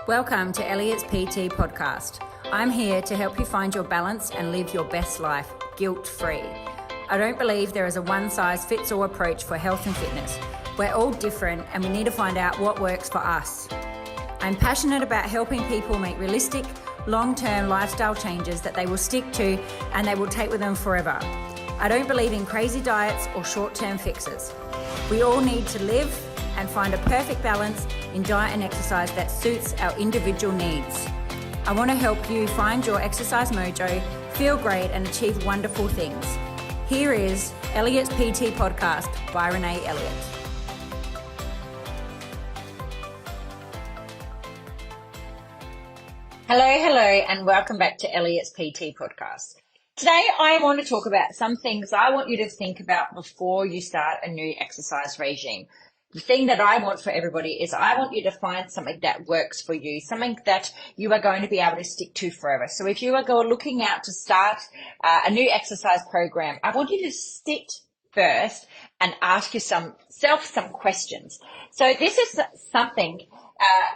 Welcome to Elliott's PT podcast. I'm here to help you find your balance and live your best life guilt-free. I don't believe there is a one-size-fits-all approach for health and fitness. We're all different and we need to find out what works for us. I'm passionate about helping people make realistic, long-term lifestyle changes that they will stick to and they will take with them forever. I don't believe in crazy diets or short-term fixes. We all need to live and find a perfect balance in diet and exercise that suits our individual needs. I want to help you find your exercise mojo, feel great and achieve wonderful things. Here is Elliot's PT podcast by Renae Elliott. Hello, and welcome back to Elliot's PT podcast. Today, I want to talk about some things I want you to think about before you start a new exercise regime. The thing that I want for everybody is I want you to find something that works for you, something that you are going to be able to stick to forever. So if you are looking out to start a new exercise program, I want you to sit first and ask yourself some questions. So this is something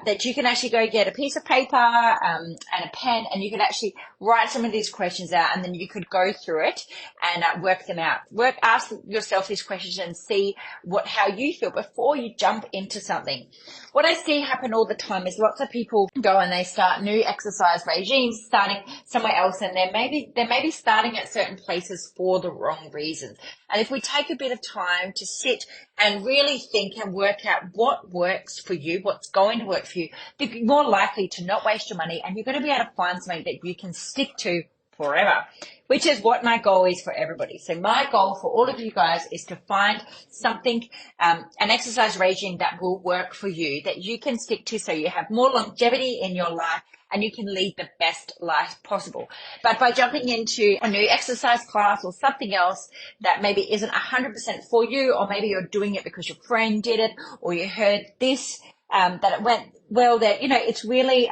that you can actually go get a piece of paper and a pen, and you can actually write some of these questions out, and then you could go through it and work them out. Ask yourself these questions and see how you feel before you jump into something. What I see happen all the time is lots of people go and they start new exercise regimes, starting somewhere else, and they may be starting at certain places for the wrong reasons. And if we take a bit of time to sit and really think and work out what works for you, what's going to work for you, you're more likely to not waste your money, and you're going to be able to find something that you can stick to forever, which is what my goal is for everybody. So my goal for all of you guys is to find something, an exercise regime that will work for you, that you can stick to so you have more longevity in your life and you can lead the best life possible. But by jumping into a new exercise class or something else that maybe isn't 100% for you, or maybe you're doing it because your friend did it, or you heard this, that it went well, that, it's really,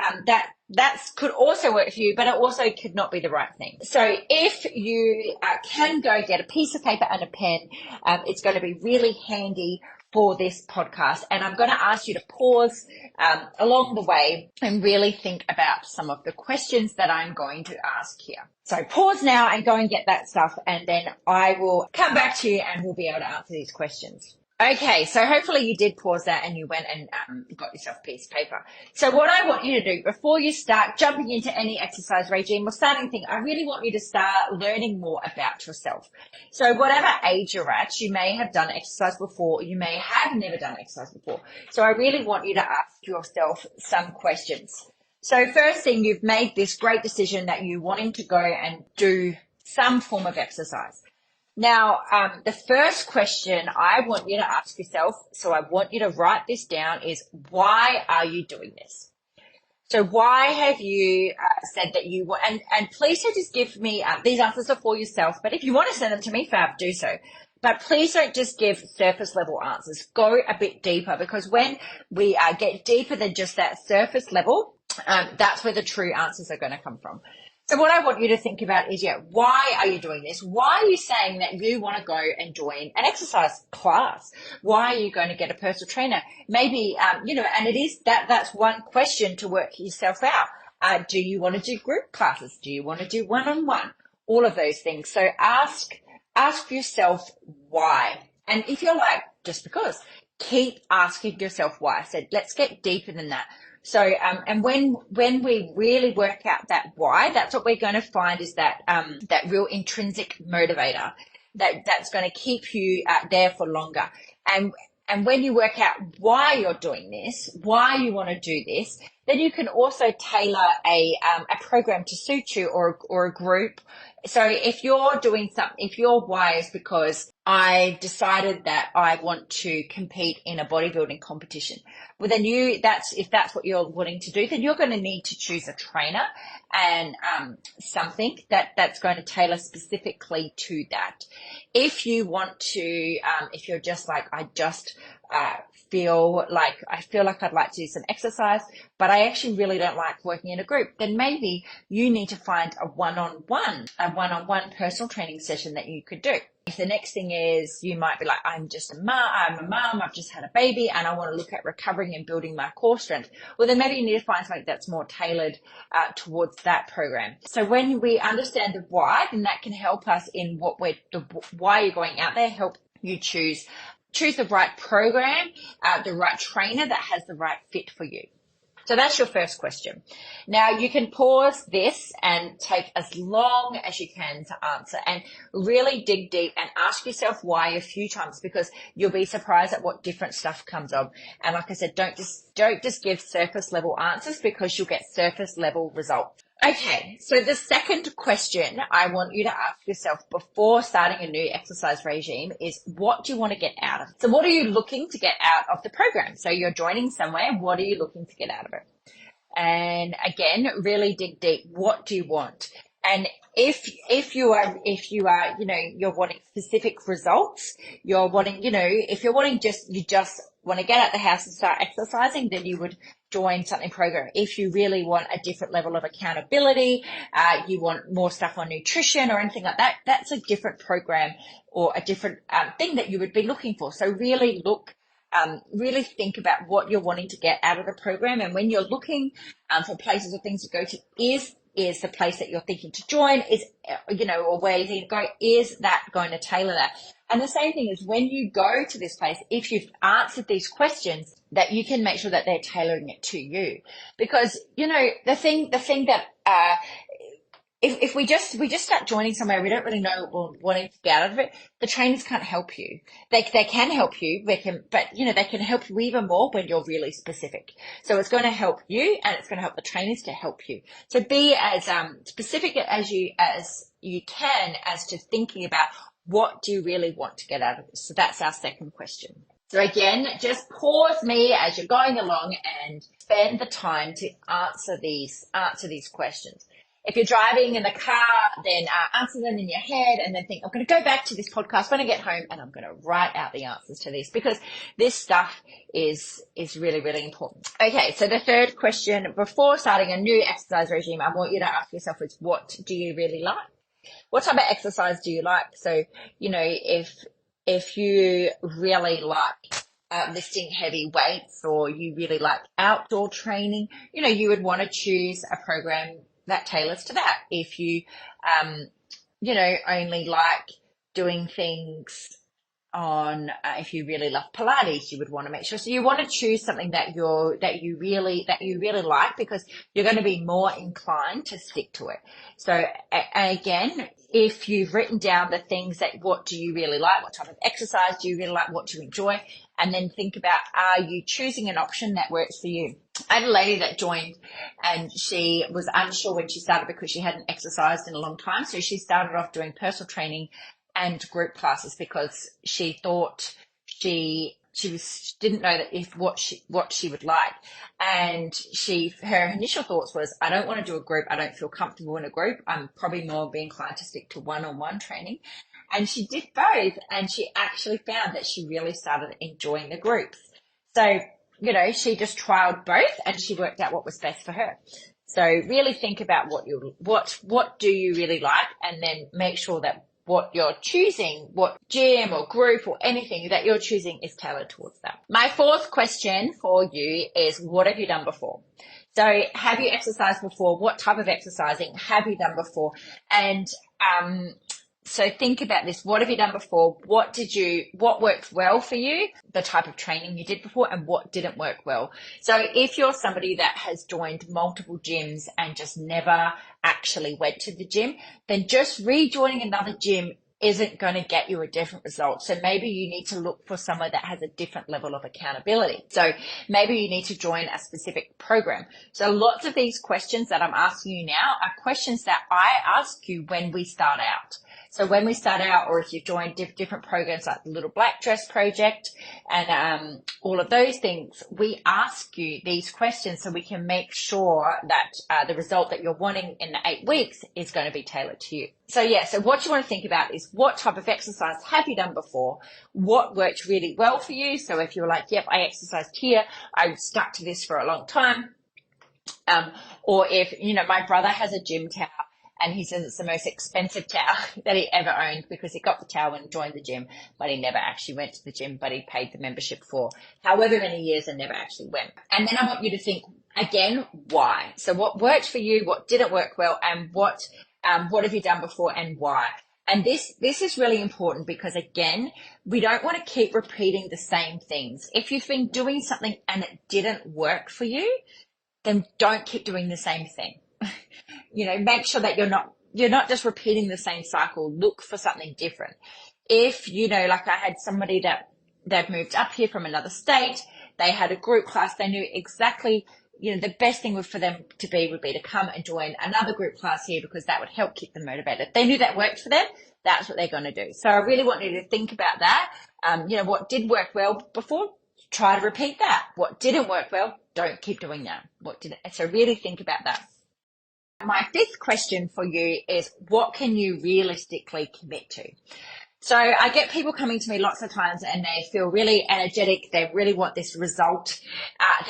that could also work for you, but it also could not be the right thing. So if you can go get a piece of paper and a pen, it's going to be really handy for this podcast. And I'm going to ask you to pause along the way and really think about some of the questions that I'm going to ask here. So pause now and go and get that stuff, and then I will come back to you and we'll be able to answer these questions. Okay, so hopefully you did pause that and you went and got yourself a piece of paper. So what I want you to do before you start jumping into any exercise regime or starting thing, I really want you to start learning more about yourself. So whatever age you're at, you may have done exercise before, you may have never done exercise before. So I really want you to ask yourself some questions. So first thing, you've made this great decision that you're wanting to go and do some form of exercise. Now, the first question I want you to ask yourself, so I want you to write this down, is why are you doing this? So why have you said that you want, and please don't just give me, these answers are for yourself, but if you want to send them to me, fab, do so. But please don't just give surface level answers. Go a bit deeper, because when we get deeper than just that surface level, that's where the true answers are going to come from. So what I want you to think about is, why are you doing this? Why are you saying that you want to go and join an exercise class? Why are you going to get a personal trainer? Maybe, and it is that's one question to work yourself out. Do you want to do group classes? Do you want to do one-on-one? All of those things. So ask yourself why. And if you're like, just because, keep asking yourself why. So let's get deeper than that. So, and when we really work out that why, that's what we're going to find is that real intrinsic motivator that's going to keep you there for longer. And when you work out why you're doing this, why you want to do this, then you can also tailor a program to suit you or a group. So if you're doing something, if your why is because I decided that I want to compete in a bodybuilding competition, well then if that's what you're wanting to do, then you're going to need to choose a trainer and something that's going to tailor specifically to that. If you want to, if you're just like, I just feel like I'd like to do some exercise, but I actually really don't like working in a group, then maybe you need to find a one-on-one personal training session that you could do. If the next thing is, you might be like, I'm a mom, I've just had a baby and I want to look at recovering and building my core strength. Well, then maybe you need to find something that's more tailored towards that program. So when we understand the why, then that can help us in why you're going out there, help you choose the right program, the right trainer that has the right fit for you. So that's your first question. Now you can pause this and take as long as you can to answer and really dig deep and ask yourself why a few times, because you'll be surprised at what different stuff comes up. And like I said, don't just give surface level answers, because you'll get surface level results. Okay, so the second question I want you to ask yourself before starting a new exercise regime is, what do you want to get out of it? So what are you looking to get out of the program? So you're joining somewhere, what are you looking to get out of it? And again, really dig deep. What do you want? And if you are, you're wanting specific results, if you're wanting you just want to get out the house and start exercising, then you would join something program. If you really want a different level of accountability, you want more stuff on nutrition or anything like that, that's a different program or a different thing that you would be looking for. So really think about what you're wanting to get out of the program. And when you're looking for places or things to go to, is the place that you're thinking to join, or where you think to go, is that going to tailor that? And the same thing is when you go to this place, if you've answered these questions, that you can make sure that they're tailoring it to you. Because, the thing that, if we just start joining somewhere, we don't really know what we're wanting to get out of it, the trainers can't help you. They can help you, they can help you even more when you're really specific. So it's going to help you, and it's going to help the trainers to help you. So be as specific as you can as to thinking about, what do you really want to get out of this? So that's our second question. So again, just pause me as you're going along and spend the time to answer these questions. If you're driving in the car, then answer them in your head and then think, I'm going to go back to this podcast when I get home and I'm going to write out the answers to this, because this stuff is really, really important. Okay, so the third question before starting a new exercise regime, I want you to ask yourself is, what do you really like? What type of exercise do you like? So, if you really like lifting heavy weights, or you really like outdoor training, you would want to choose a program that tailors to that. If you, only like doing things on, if you really love Pilates, you would want to make sure. So you want to choose something that you really like, because you're going to be more inclined to stick to it. So again, if you've written down the things what do you really like? What type of exercise do you really like? What do you enjoy? And then think about, are you choosing an option that works for you? I had a lady that joined and she was unsure when she started because she hadn't exercised in a long time. So she started off doing personal training and group classes because she thought she didn't know that what she would like. And her initial thoughts was, I don't want to do a group. I don't feel comfortable in a group. I'm probably more be inclined to stick to one-on-one training. And she did both, and she actually found that she really started enjoying the groups. So, she just trialed both and she worked out what was best for her. So really think about what do you really like, and then make sure that what you're choosing, what gym or group or anything that you're choosing is tailored towards that. My fourth question for you is, what have you done before? So have you exercised before? What type of exercising have you done before? And so think about this. What have you done before? What worked well for you? The type of training you did before, and what didn't work well. So if you're somebody that has joined multiple gyms and just never actually went to the gym, then just rejoining another gym isn't going to get you a different result. So maybe you need to look for somewhere that has a different level of accountability. So maybe you need to join a specific program. So lots of these questions that I'm asking you now are questions that I ask you when we start out. So when we start out, or if you've joined different programs like the Little Black Dress Project and all of those things, we ask you these questions so we can make sure that the result that you're wanting in the 8 weeks is going to be tailored to you. So so what you want to think about is what type of exercise have you done before? What worked really well for you? So if you're like, yep, I exercised here, I stuck to this for a long time. Or if, my brother has a gym towel, and he says it's the most expensive towel that he ever owned because he got the towel and joined the gym, but he never actually went to the gym, but he paid the membership for however many years and never actually went. And then I want you to think again, why? So what worked for you, what didn't work well, and what have you done before and why? And this is really important because, again, we don't want to keep repeating the same things. If you've been doing something and it didn't work for you, then don't keep doing the same thing. Make sure that you're not just repeating the same cycle. Look for something different. If, like I had somebody that they've moved up here from another state, they had a group class, they knew exactly, the best thing for them would be to come and join another group class here because that would help keep them motivated. They knew that worked for them. That's what they're going to do. So I really want you to think about that. What did work well before, try to repeat that. What didn't work well, don't keep doing that. So really think about that. My fifth question for you is, what can you realistically commit to? So I get people coming to me lots of times and they feel really energetic. They really want this result.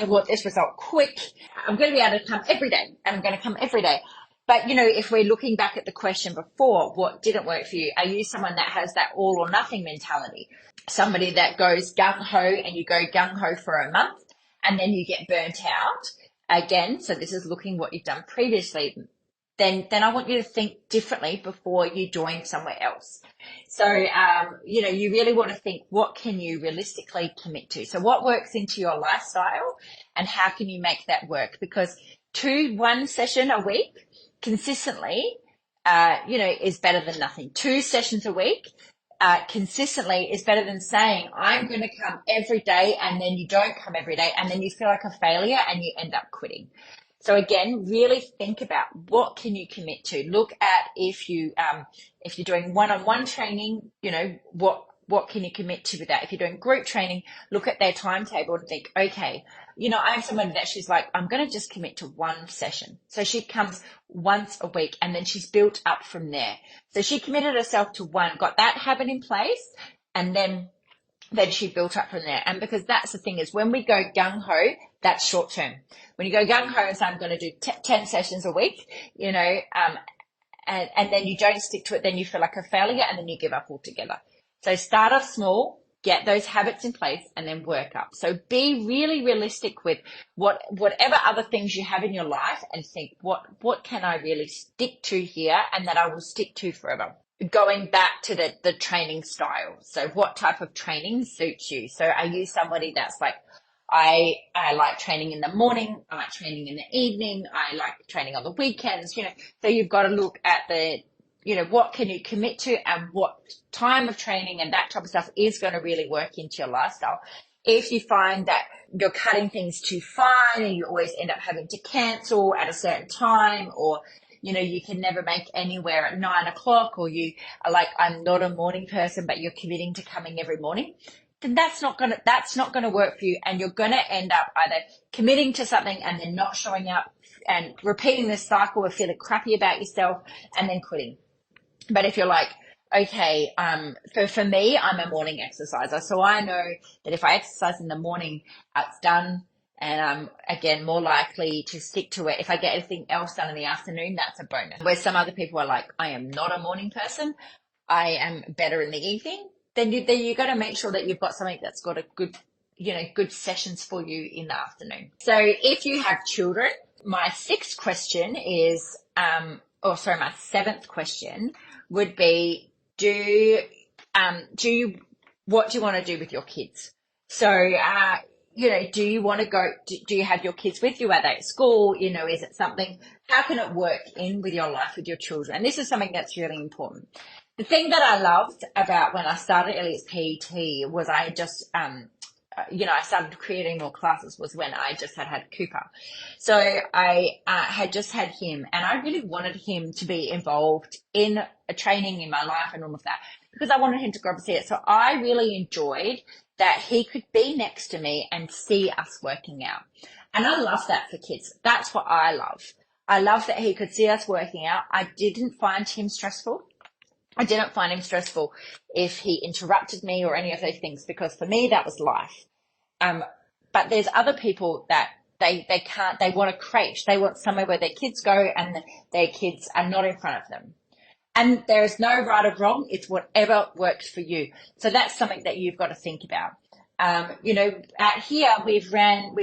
They want this result quick. I'm going to be able to come every day and I'm going to come every day. But, if we're looking back at the question before, what didn't work for you? Are you someone that has that all or nothing mentality? Somebody that goes gung-ho and you go gung-ho for a month and then you get burnt out? Again, so this is looking what you've done previously, then I want you to think differently before you join somewhere else. So, you really want to think, what can you realistically commit to? So what works into your lifestyle and how can you make that work? Because one session a week consistently, is better than nothing. 2 sessions a week consistently is better than saying, I'm going to come every day, and then you don't come every day, and then you feel like a failure and you end up quitting. So again, really think about what can you commit to. Look at if you're doing one-on-one training, what can you commit to with that? If you're doing group training, look at their timetable and think, okay, I have someone that she's like, I'm going to just commit to 1 session. So she comes once a week and then she's built up from there. So she committed herself to 1, got that habit in place, and then she built up from there. And because that's the thing is when we go gung-ho, that's short term. When you go gung-ho and say, I'm going to do 10 sessions a week, and then you don't stick to it, then you feel like a failure and then you give up altogether. So start off small, get those habits in place, and then work up. So be really realistic with whatever other things you have in your life and think, what can I really stick to here and that I will stick to forever? Going back to the training style. So what type of training suits you? So are you somebody that's like, I like training in the morning, I like training in the evening, I like training on the weekends, so you've got to look at what can you commit to and what time of training and that type of stuff is going to really work into your lifestyle. If you find that you're cutting things too fine and you always end up having to cancel at a certain time, or you can never make anywhere at 9 o'clock, or you are like, I'm not a morning person, but you're committing to coming every morning, then that's not gonna work for you. And you're going to end up either committing to something and then not showing up and repeating this cycle of feeling crappy about yourself and then quitting. But if you're like, okay, for me, I'm a morning exerciser. So I know that if I exercise in the morning, it's done. And I'm, again, more likely to stick to it. If I get anything else done in the afternoon, that's a bonus. Where some other people are like, I am not a morning person, I am better in the evening, then you got to make sure that you've got something that's got a good sessions for you in the afternoon. So if you have children, my 6th question is, my 7th question would be, what do you want to do with your kids? So, do you want to go, do you have your kids with you? Are they at school? Is it something, how can it work in with your life with your children? And this is something that's really important. The thing that I loved about when I started Elliott's PT was I just, I started creating more classes was when I just had Cooper. So I had just had him, and I really wanted him to be involved in a training in my life and all of that, because I wanted him to grow up and see it. So I really enjoyed that he could be next to me and see us working out. And I love that for kids. That's what I love. I love that he could see us working out. I didn't find him stressful. I didn't find him stressful if he interrupted me or any of those things, because for me, that was life. But there's other people that they can't, they want a crèche. They want somewhere where their kids go and their kids are not in front of them. And there is no right or wrong. It's whatever works for you. So that's something that you've got to think about. Out here we've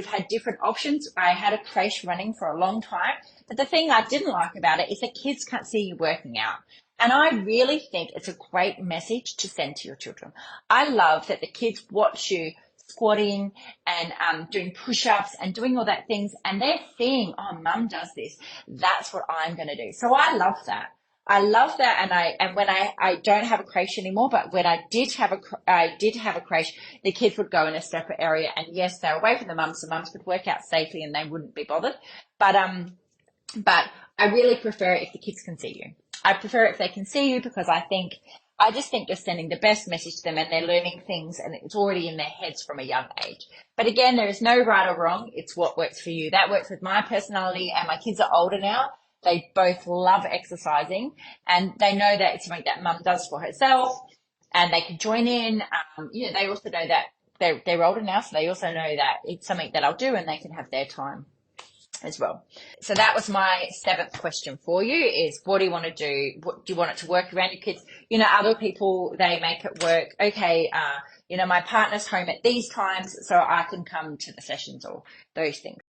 had different options. I had a crèche running for a long time, but the thing I didn't like about it is that kids can't see you working out. And I really think it's a great message to send to your children. I love that the kids watch you squatting and doing push-ups and doing all that things, and they're seeing, oh, mum does this. That's what I'm going to do. So I love that. I love that. And when I don't have a crèche anymore, but when I did have a crèche, the kids would go in a separate area, and yes, they're away from the mums, so mums could work out safely and they wouldn't be bothered. But I really prefer it if the kids can see you. I prefer it if they can see you, because I just think you're sending the best message to them, and they're learning things and it's already in their heads from a young age. But again, there is no right or wrong. It's what works for you. That works with my personality, and my kids are older now. They both love exercising, and they know that it's something that mum does for herself, and they can join in. They also know that they're older now, so they also know that it's something that I'll do, and they can have their time as well. So that was my 7th question for you, is what do you want to do? What do you want it to work around your kids? Other people, they make it work. Okay, my partner's home at these times, so I can come to the sessions, or those things.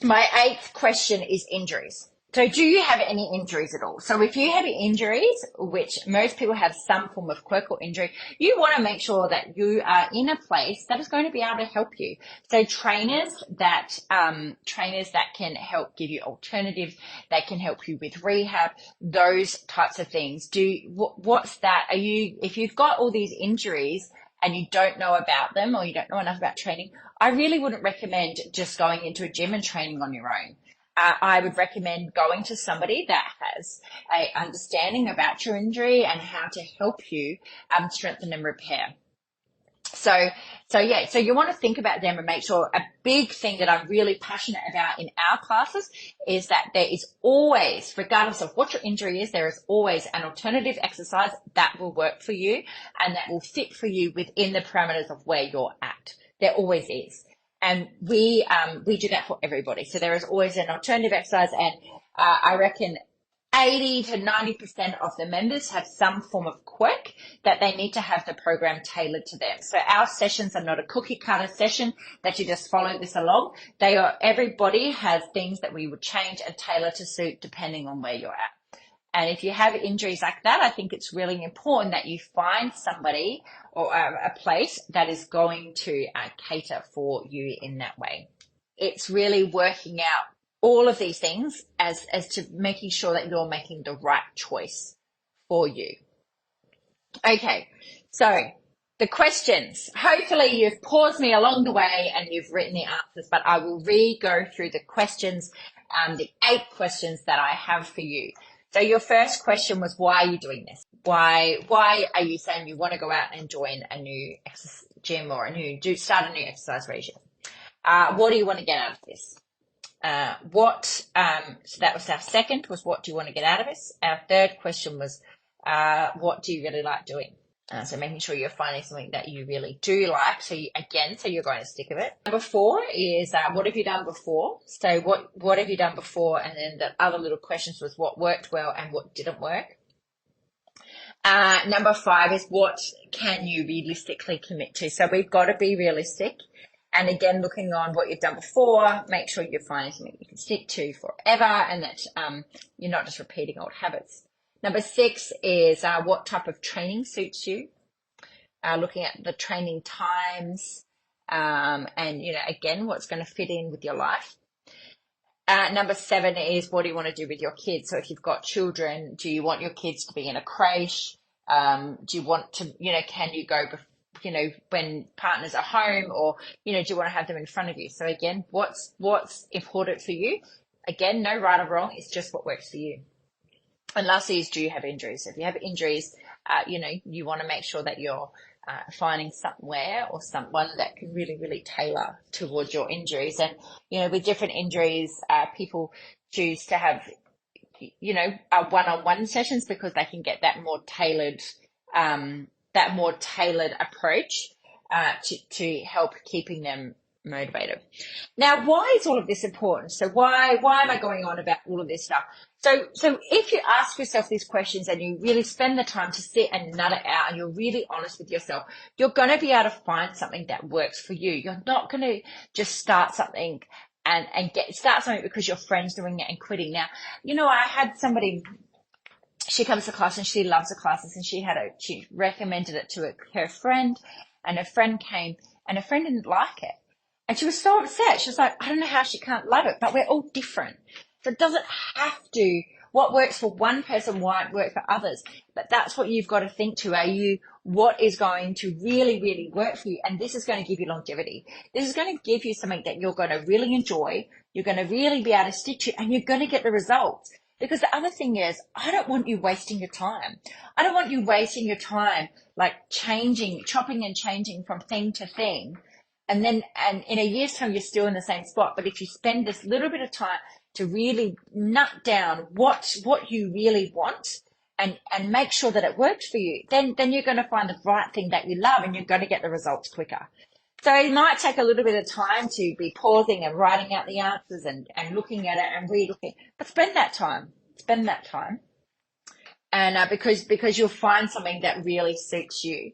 My 8th question is injuries. So do you have any injuries at all? So if you have injuries, which most people have some form of quirk or injury, you want to make sure that you are in a place that is going to be able to help you. So trainers that can help give you alternatives, that can help you with rehab, those types of things. What's that? If you've got all these injuries and you don't know about them, or you don't know enough about training, I really wouldn't recommend just going into a gym and training on your own. I would recommend going to somebody that has a understanding about your injury and how to help you strengthen and repair. So you want to think about them and make sure. A big thing that I'm really passionate about in our classes is that there is always, regardless of what your injury is, there is always an alternative exercise that will work for you and that will fit for you within the parameters of where you're at. There always is. And we do that for everybody. So there is always an alternative exercise, and I reckon 80 to 90% of the members have some form of quirk that they need to have the program tailored to them. So our sessions are not a cookie cutter session that you just follow this along. Everybody has things that we would change and tailor to suit depending on where you're at. And if you have injuries like that, I think it's really important that you find somebody or a place that is going to cater for you in that way. It's really working out all of these things as to making sure that you're making the right choice for you. Okay, so the questions. Hopefully you've paused me along the way and you've written the answers, but I will go through the questions, the 8 questions that I have for you. So your first question was, why are you doing this? Why are you saying you want to go out and join a new gym or start a new exercise regime? What do you want to get out of this? So that was our second, was what do you want to get out of this? Our third question was, what do you really like doing? So making sure you're finding something that you really do like. So you're going to stick with it. Number 4 is, what have you done before? So what have you done before? And then the other little questions was what worked well and what didn't work. Number 5 is, what can you realistically commit to? So we've got to be realistic. And again, looking on what you've done before, make sure you're finding something you can stick to forever, and that you're not just repeating old habits. Number 6 is, what type of training suits you? Looking at the training times, and again, what's going to fit in with your life. Number 7 is, what do you want to do with your kids? So if you've got children, do you want your kids to be in a crèche? Do you want to, can you go when partners are home, or, do you want to have them in front of you? So again, what's important for you? Again, no right or wrong. It's just what works for you. And lastly is, do you have injuries? So if you have injuries, you want to make sure that you're finding somewhere or someone that can really, really tailor towards your injuries. And, with different injuries, people choose to have, one-on-one sessions because they can get that more tailored approach to help keeping them motivated. Now, why is all of this important? So why am I going on about all of this stuff? So if you ask yourself these questions and you really spend the time to sit and nut it out, and you're really honest with yourself, you're going to be able to find something that works for you. You're not going to just start something and start something because your friend's doing it and quitting. Now, I had somebody, she comes to class and she loves the classes, and she recommended it to her friend, and her friend came and her friend didn't like it. And she was so upset. She was like, I don't know how she can't love it, but we're all different. So it doesn't have to, what works for one person won't work for others. But that's what you've got to think to. What is going to really, really work for you? And this is going to give you longevity. This is going to give you something that you're going to really enjoy. You're going to really be able to stick to, and you're going to get the results. Because the other thing is, I don't want you wasting your time. I don't want you wasting your time, like chopping and changing from thing to thing. And in a year's time, you're still in the same spot. But if you spend this little bit of time to really nut down what you really want and make sure that it works for you, then you're going to find the right thing that you love, and you're going to get the results quicker. So it might take a little bit of time to be pausing and writing out the answers and looking at it and re-looking, but spend that time. And because you'll find something that really suits you,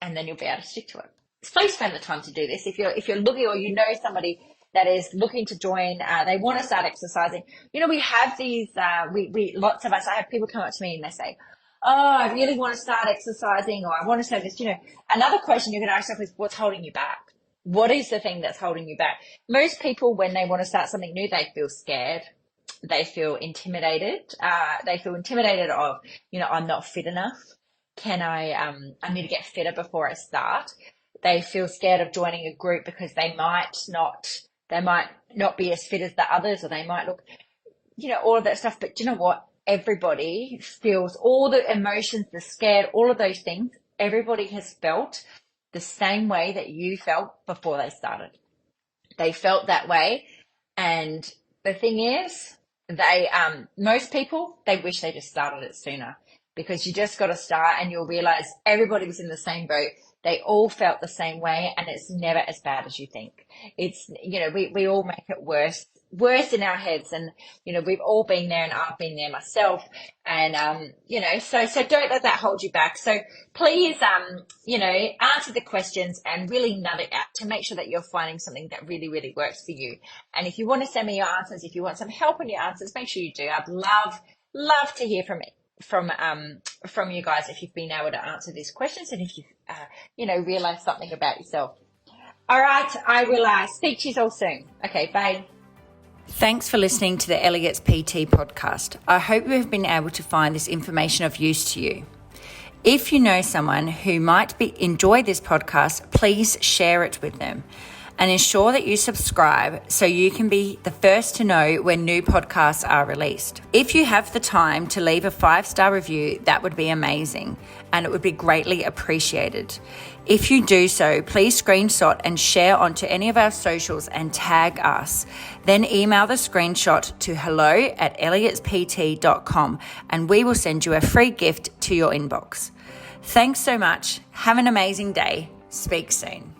and then you'll be able to stick to it. Please spend the time to do this. If you're looking, or somebody that is looking to join, they want to start exercising. We have these, we lots of us, I have people come up to me and they say, oh, I really want to start exercising, or I want to start this. Another question you can ask yourself is, what's holding you back? What is the thing that's holding you back? Most people, when they want to start something new, they feel scared. They feel intimidated. They feel intimidated of, I'm not fit enough. I need to get fitter before I start. They feel scared of joining a group because they might not be as fit as the others, or they might look, all of that stuff. But you know what? Everybody feels all the emotions, the scared, all of those things. Everybody has felt the same way that you felt before they started. They felt that way. And the thing is, most people, they wish they just started it sooner, because you just got to start, and you'll realize everybody was in the same boat. They all felt the same way, and it's never as bad as you think. It's, we all make it worse in our heads. And, we've all been there, and I've been there myself. And, so don't let that hold you back. So please, answer the questions and really nut it out to make sure that you're finding something that really, really works for you. And if you want to send me your answers, if you want some help on your answers, make sure you do. I'd love to hear from you guys if you've been able to answer these questions, and if you've realized something about yourself. All right, I will speak to you all soon. Okay, bye. Thanks for listening to the Elliott's PT podcast. I hope you have been able to find this information of use to you. If you know someone who might enjoy this podcast, please share it with them, and ensure that you subscribe so you can be the first to know when new podcasts are released. If you have the time to leave a 5-star review, that would be amazing, and it would be greatly appreciated. If you do so, please screenshot and share onto any of our socials and tag us. Then email the screenshot to hello@elliotspt.com, and we will send you a free gift to your inbox. Thanks so much. Have an amazing day. Speak soon.